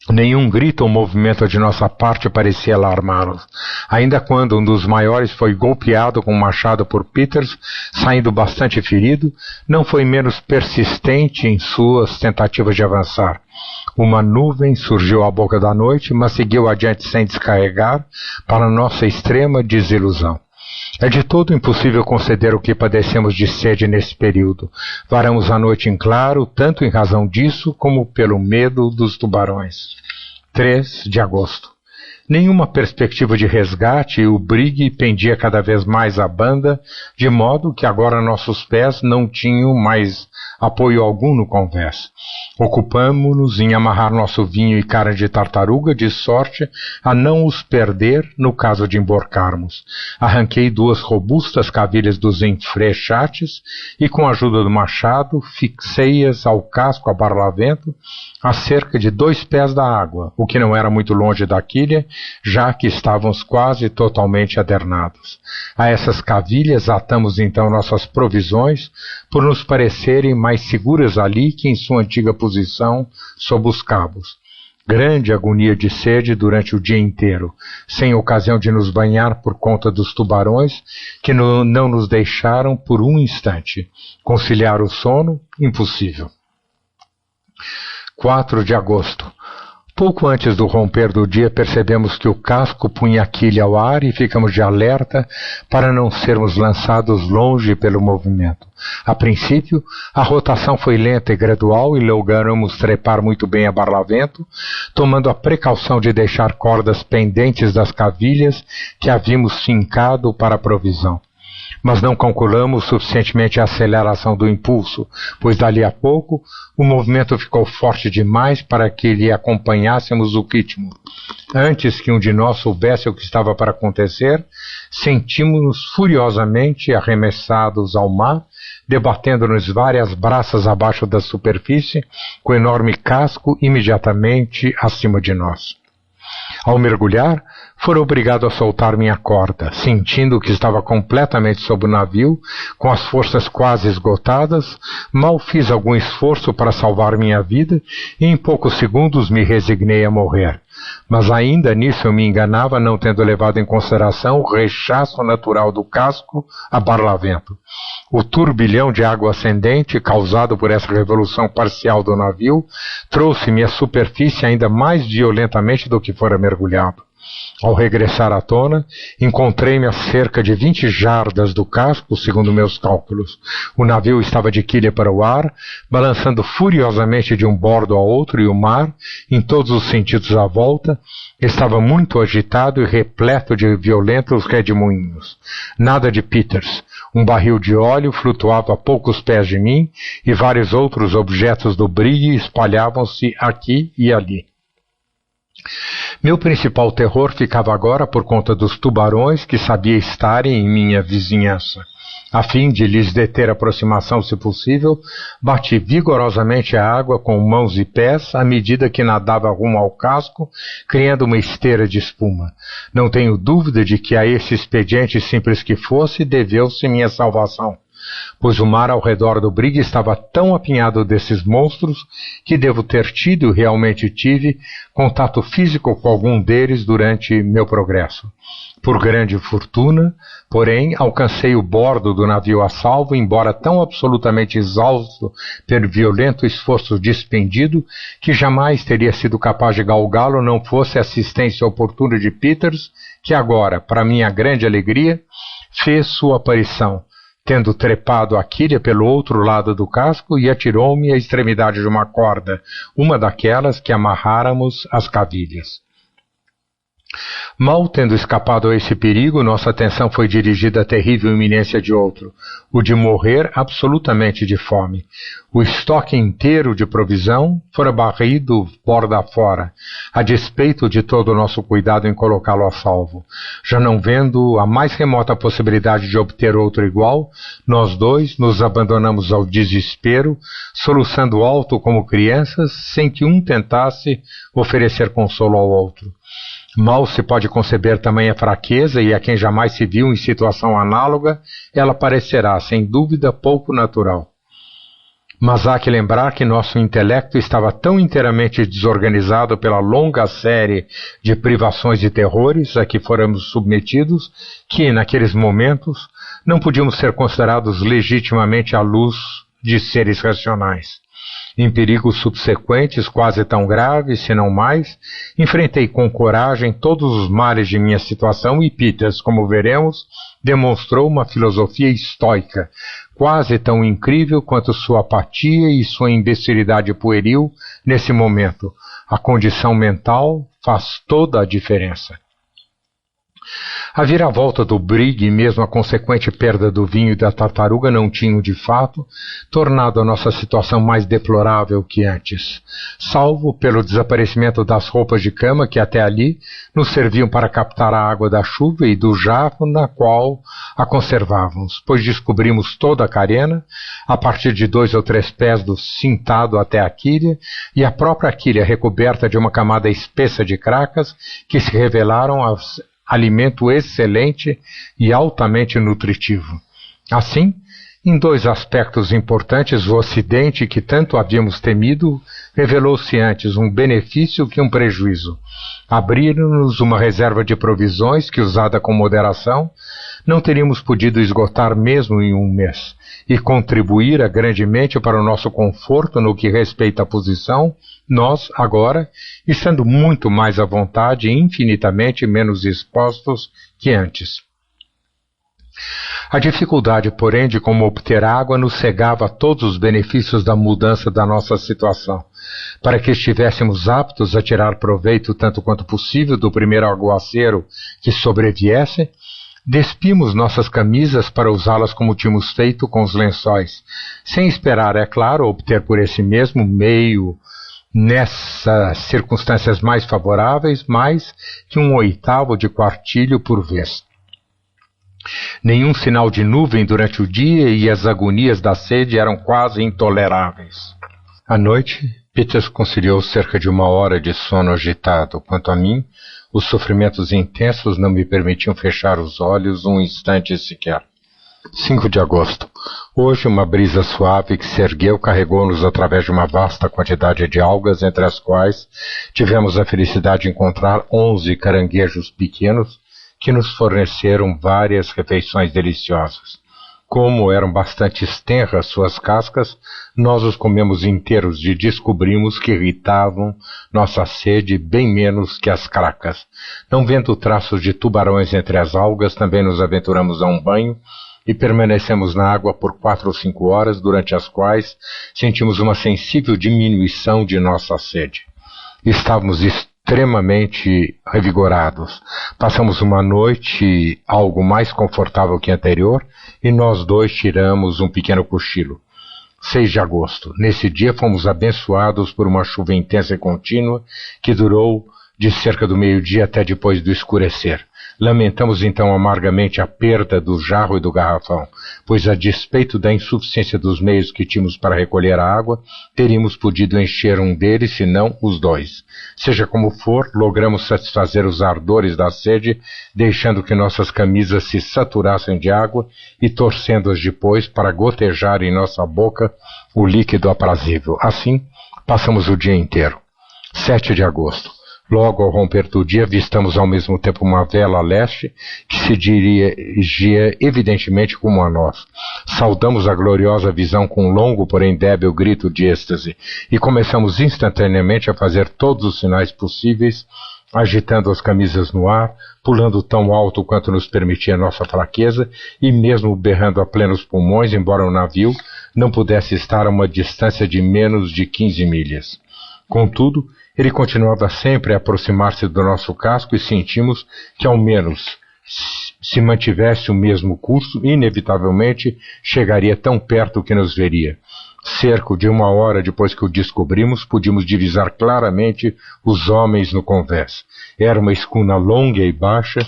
Nenhum grito ou movimento de nossa parte parecia alarmá-los. Ainda quando um dos maiores foi golpeado com um machado por Peters, saindo bastante ferido, não foi menos persistente em suas tentativas de avançar. Uma nuvem surgiu à boca da noite, mas seguiu adiante sem descarregar, para nossa extrema desilusão. É de todo impossível conceder o que padecemos de sede nesse período. Varamos a noite em claro, tanto em razão disso como pelo medo dos tubarões. 3 de agosto. Nenhuma perspectiva de resgate e o brigue pendia cada vez mais a banda, de modo que agora nossos pés não tinham mais apoio algum no convés. Ocupamo-nos em amarrar nosso vinho e carne de tartaruga, de sorte a não os perder no caso de emborcarmos. Arranquei 2 robustas cavilhas dos enfrechates e, com a ajuda do machado, fixei-as ao casco a barlavento a cerca de 2 pés da água, o que não era muito longe da quilha, já que estávamos quase totalmente adernados. A essas cavilhas atamos então nossas provisões, por nos parecerem mais seguras ali que em sua antiga posição sob os cabos. Grande agonia de sede durante o dia inteiro, sem ocasião de nos banhar por conta dos tubarões, que não nos deixaram por um instante. Conciliar o sono, impossível. 4 de agosto. Pouco antes do romper do dia, percebemos que o casco punha a quilha ao ar e ficamos de alerta para não sermos lançados longe pelo movimento. A princípio, a rotação foi lenta e gradual e logramos trepar muito bem a barlavento, tomando a precaução de deixar cordas pendentes das cavilhas que havíamos fincado para a provisão. Mas não calculamos suficientemente a aceleração do impulso, pois dali a pouco o movimento ficou forte demais para que lhe acompanhássemos o ritmo. Antes que um de nós soubesse o que estava para acontecer, sentimos-nos furiosamente arremessados ao mar, debatendo-nos várias braças abaixo da superfície, com o enorme casco imediatamente acima de nós. Ao mergulhar, fora obrigado a soltar minha corda, sentindo que estava completamente sob o navio, com as forças quase esgotadas. Mal fiz algum esforço para salvar minha vida e em poucos segundos me resignei a morrer. Mas ainda nisso eu me enganava, não tendo levado em consideração o rechaço natural do casco a barlavento. O turbilhão de água ascendente, causado por essa revolução parcial do navio, trouxe-me à superfície ainda mais violentamente do que fora mergulhado. Ao regressar à tona, encontrei-me a cerca de 20 jardas do casco, segundo meus cálculos. O navio estava de quilha para o ar, balançando furiosamente de um bordo ao outro, e o mar, em todos os sentidos à volta, estava muito agitado e repleto de violentos redemoinhos. Nada de Peters. Um barril de óleo flutuava a poucos pés de mim e vários outros objetos do brigue espalhavam-se aqui e ali. Meu principal terror ficava agora por conta dos tubarões que sabia estarem em minha vizinhança. A fim de lhes deter a aproximação, se possível, bati vigorosamente a água com mãos e pés à medida que nadava rumo ao casco, criando uma esteira de espuma. Não tenho dúvida de que a esse expediente, simples que fosse, deveu-se minha salvação, pois o mar ao redor do brigue estava tão apinhado desses monstros que devo ter tido, e realmente tive, contato físico com algum deles durante meu progresso. Por grande fortuna, porém, alcancei o bordo do navio a salvo, embora tão absolutamente exausto pelo violento esforço despendido que jamais teria sido capaz de galgá-lo não fosse a assistência oportuna de Peters, que agora, para minha grande alegria, fez sua aparição, tendo trepado a quilha pelo outro lado do casco e atirou-me à extremidade de uma corda, uma daquelas que amarráramos às cavilhas. Mal tendo escapado a esse perigo, nossa atenção foi dirigida à terrível iminência de outro, o de morrer absolutamente de fome. O estoque inteiro de provisão fora barrido borda fora, a despeito de todo o nosso cuidado em colocá-lo a salvo. Já não vendo a mais remota possibilidade de obter outro igual, nós dois nos abandonamos ao desespero, soluçando alto como crianças, sem que um tentasse oferecer consolo ao outro. Mal se pode conceber tamanha fraqueza, e a quem jamais se viu em situação análoga, ela parecerá, sem dúvida, pouco natural. Mas há que lembrar que nosso intelecto estava tão inteiramente desorganizado pela longa série de privações e terrores a que fôramos submetidos, que, naqueles momentos, não podíamos ser considerados legitimamente à luz de seres racionais. Em perigos subsequentes, quase tão graves, se não mais, enfrentei com coragem todos os males de minha situação e Peters, como veremos, demonstrou uma filosofia estoica, quase tão incrível quanto sua apatia e sua imbecilidade pueril nesse momento. A condição mental faz toda a diferença. A viravolta do brigue e mesmo a consequente perda do vinho e da tartaruga não tinham, de fato, tornado a nossa situação mais deplorável que antes, salvo pelo desaparecimento das roupas de cama que até ali nos serviam para captar a água da chuva e do jarro na qual a conservávamos, pois descobrimos toda a carena, a partir de 2 ou 3 pés do cintado até a quilha, e a própria quilha recoberta de uma camada espessa de cracas que se revelaram alimento excelente e altamente nutritivo. Assim, em 2 aspectos importantes, o acidente que tanto havíamos temido revelou-se antes um benefício que um prejuízo. Abriram-nos uma reserva de provisões que, usada com moderação, não teríamos podido esgotar mesmo em 1 mês, e contribuíra grandemente para o nosso conforto no que respeita à posição, nós, agora, estando muito mais à vontade e infinitamente menos expostos que antes. A dificuldade, porém, de como obter água nos cegava a todos os benefícios da mudança da nossa situação. Para que estivéssemos aptos a tirar proveito tanto quanto possível do primeiro aguaceiro que sobreviesse, despimos nossas camisas para usá-las como tínhamos feito com os lençóis, sem esperar, é claro, obter por esse mesmo meio, nessas circunstâncias mais favoráveis, mais que 1/8 de quartilho por vez. Nenhum sinal de nuvem durante o dia e as agonias da sede eram quase intoleráveis. À noite, Peters conciliou cerca de 1 hora de sono agitado. Quanto a mim, os sofrimentos intensos não me permitiam fechar os olhos um instante sequer. 5 de agosto. Hoje uma brisa suave que se ergueu carregou-nos através de uma vasta quantidade de algas, entre as quais tivemos a felicidade de encontrar 11 caranguejos pequenos que nos forneceram várias refeições deliciosas. Como eram bastante tenras suas cascas, nós os comemos inteiros e descobrimos que irritavam nossa sede bem menos que as cracas. Não vendo traços de tubarões entre as algas, também nos aventuramos a um banho e permanecemos na água por 4 ou 5 horas, durante as quais sentimos uma sensível diminuição de nossa sede. Estávamos extremamente revigorados. Passamos uma noite algo mais confortável que a anterior e nós 2 tiramos um pequeno cochilo. 6 de agosto. Nesse dia fomos abençoados por uma chuva intensa e contínua que durou de cerca do meio-dia até depois do escurecer. Lamentamos então amargamente a perda do jarro e do garrafão, pois a despeito da insuficiência dos meios que tínhamos para recolher a água, teríamos podido encher um deles, se não os 2. Seja como for, logramos satisfazer os ardores da sede, deixando que nossas camisas se saturassem de água e torcendo-as depois para gotejar em nossa boca o líquido aprazível. Assim, passamos o dia inteiro. 7 de agosto. Logo ao romper do dia, avistamos ao mesmo tempo uma vela a leste, que se dirigia evidentemente como a nós. Saudamos a gloriosa visão com um longo, porém débil grito de êxtase, e começamos instantaneamente a fazer todos os sinais possíveis, agitando as camisas no ar, pulando tão alto quanto nos permitia nossa fraqueza, e mesmo berrando a plenos pulmões, embora o navio não pudesse estar a uma distância de menos de 15 milhas. Contudo, ele continuava sempre a aproximar-se do nosso casco e sentimos que, ao menos, se mantivesse o mesmo curso, inevitavelmente chegaria tão perto que nos veria. Cerca de 1 hora depois que o descobrimos, podíamos divisar claramente os homens no convés. Era uma escuna longa e baixa,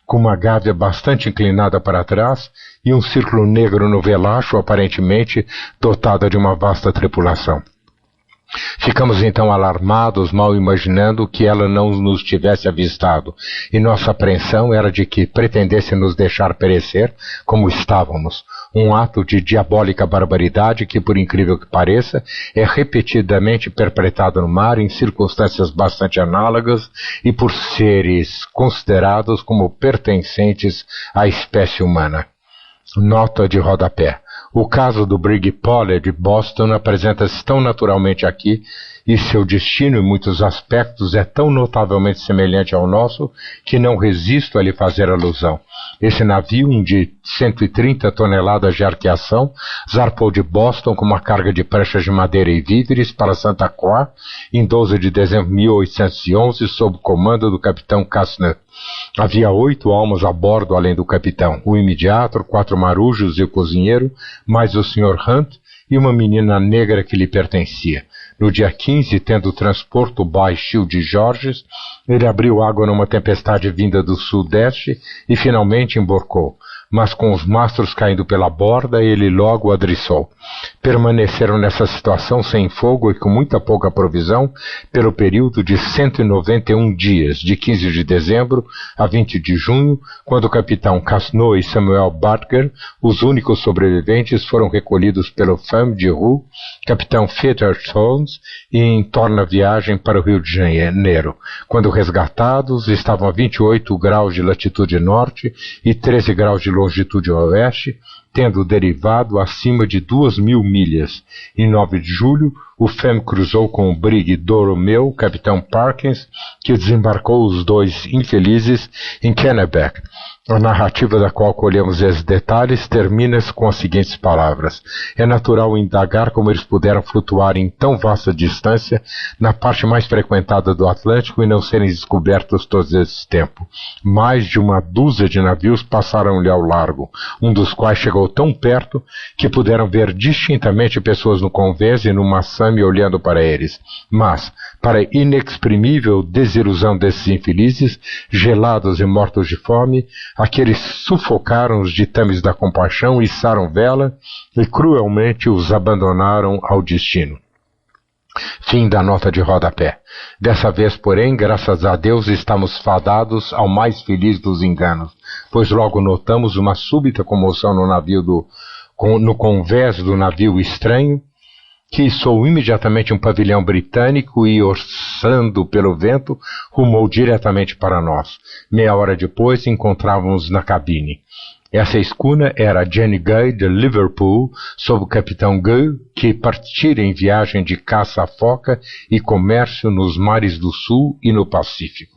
com uma gávea bastante inclinada para trás e um círculo negro no velacho, aparentemente dotada de uma vasta tripulação. Ficamos então alarmados, mal imaginando que ela não nos tivesse avistado, e nossa apreensão era de que pretendesse nos deixar perecer como estávamos, um ato de diabólica barbaridade que, por incrível que pareça, é repetidamente perpetrado no mar em circunstâncias bastante análogas e por seres considerados como pertencentes à espécie humana. Nota de rodapé. O caso do Brig Polly de Boston apresenta-se tão naturalmente aqui e seu destino em muitos aspectos é tão notavelmente semelhante ao nosso que não resisto a lhe fazer alusão. Esse navio, um de 130 toneladas de arqueação, zarpou de Boston com uma carga de pranchas de madeira e víveres para Santa Croix em 12 de dezembro de 1811 sob o comando do capitão Casner. Havia 8 almas a bordo além do capitão, o imediato, 4 marujos e o cozinheiro, mais o Sr. Hunt e uma menina negra que lhe pertencia. No dia 15, tendo transporto o baixio de Georges, ele abriu água numa tempestade vinda do sudeste e finalmente emborcou. Mas com os mastros caindo pela borda, ele logo adriçou. Permaneceram nessa situação sem fogo e com muita pouca provisão pelo período de 191 dias, de 15 de dezembro a 20 de junho, quando o capitão Casno e Samuel Barker, os únicos sobreviventes, foram recolhidos pelo Femme de Roux, capitão Featherstones, e em torna viagem para o Rio de Janeiro, quando resgatados estavam a 28 graus de latitude norte e 13 graus de longitude oeste, tendo derivado acima de 2.000 milhas. Em 9 de julho, o Femme cruzou com o brig Doromeu, capitão Parkins, que desembarcou os dois infelizes em Kennebec. A narrativa da qual colhemos esses detalhes termina-se com as seguintes palavras. É natural indagar como eles puderam flutuar em tão vasta distância na parte mais frequentada do Atlântico e não serem descobertos todo esse tempo. Mais de uma dúzia de navios passaram-lhe ao largo, um dos quais chegou tão perto que puderam ver distintamente pessoas no convés e no Massami olhando para eles. Mas, para a inexprimível desilusão desses infelizes, gelados e mortos de fome, aqueles sufocaram os ditames da compaixão, içaram vela e cruelmente os abandonaram ao destino. Fim da nota de rodapé. Dessa vez, porém, graças a Deus, estamos fadados ao mais feliz dos enganos, pois logo notamos uma súbita comoção no convés do navio estranho, que içou imediatamente um pavilhão britânico e, orçando pelo vento, rumou diretamente para nós. Meia hora depois, encontrávamos na cabine. Essa escuna era a Jenny Guy de Liverpool, sob o capitão Guy, que partira em viagem de caça à foca e comércio nos mares do Sul e no Pacífico.